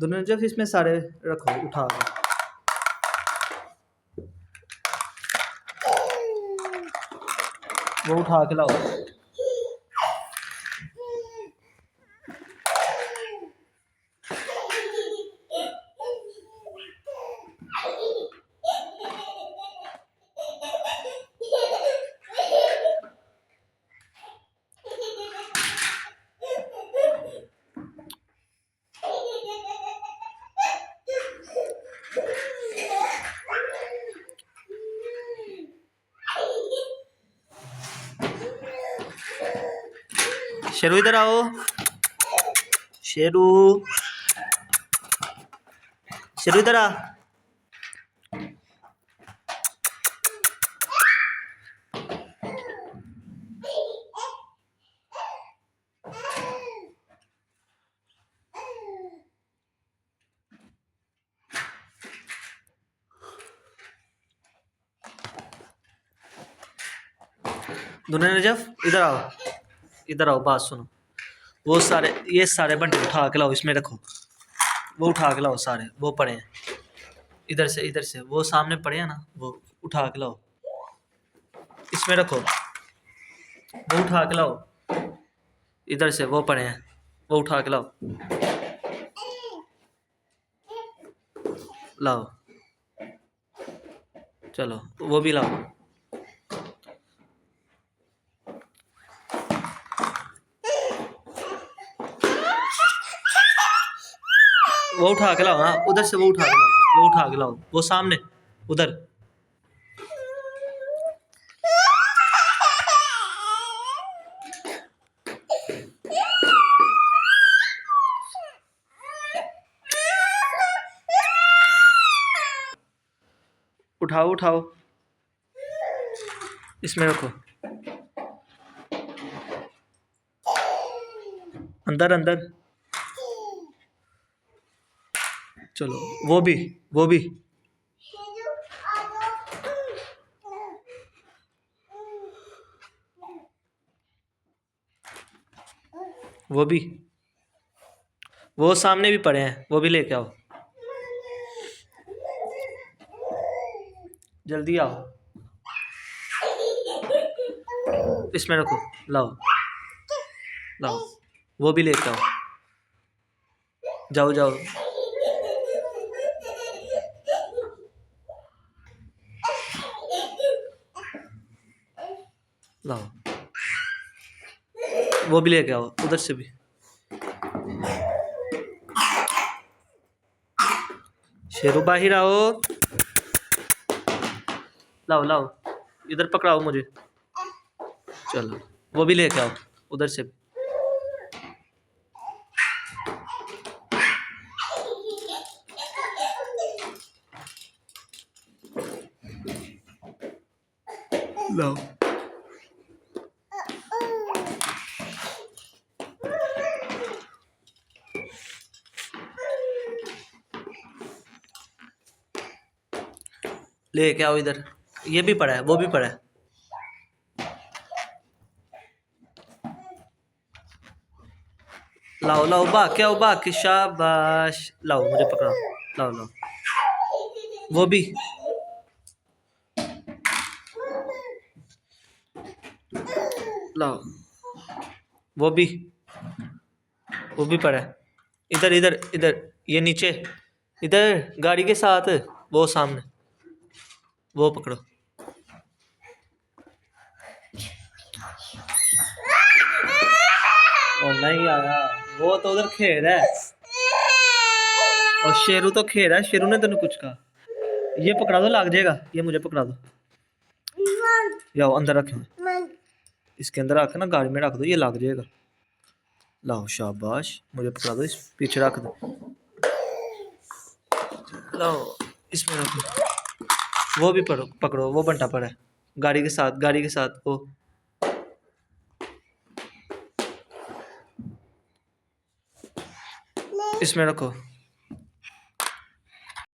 दोनों जब इसमें सारे रखो उठा के। वो उठा के लाओ। शेरू इधर आओ। शेरू, शेरू इधर आ। दुनिया नजफ इधर आओ, इधर आओ, बात सुनो। वो सारे, ये सारे बंटे उठा के लाओ, इसमें रखो। वो उठा के लाओ सारे, वो पड़े हैं इधर से, इधर से वो सामने पड़े हैं ना, वो उठा के लाओ, इसमें रखो। वो उठा के लाओ इधर से, वो पड़े हैं, वो उठा के लाओ, लाओ। चलो वो भी लाओ। वो उठा के लाओ। हाँ उधर से वो उठा के लाओ, वो उठा के लाओ, वो सामने उधर। उठाओ उठाओ, इसमें रखो, अंदर अंदर। चलो वो भी, वो भी। वो भी, वो सामने भी पड़े हैं, वो भी लेके आओ, जल्दी आओ। इसमें रखो, लाओ लाओ, वो भी लेके आओ, जाओ जाओ। लाओ, वो भी लेके आओ, उधर से भी। शेरू बाहर आओ, लाओ लाओ, इधर पकड़ाओ मुझे। चलो वो भी लेके आओ, उधर से भी। लाओ, लेके आओ इधर। ये भी पड़ा है, वो भी पड़ा है। लाओ लाओ, बाकी आओ, बाकी, शाबाश। लाओ मुझे पकड़ाओ, लाओ लाओ, वो भी। लाओ, वो भी, वो भी पड़ा है। इधर इधर इधर, ये नीचे, इधर गाड़ी के साथ, वो सामने, वो पकड़ो। और नहीं आया, वो तो उधर खेल है। और शेरू तो खेल है, शेरू ने तेन कुछ कहा। ये पकड़ा दो, लाग जाएगा। ये मुझे पकड़ा दो, जाओ अंदर रखो, इसके अंदर रख ना, गाड़ी में रख दो, ये लाग जाएगा। लाओ शाबाश, मुझे पकड़ा दो, इस पीछे रख दो। लाओ इसमें रखो, वो भी पकड़ो, वो बंटा पड़ा है गाड़ी के साथ, गाड़ी के साथ वो। इसमें रखो।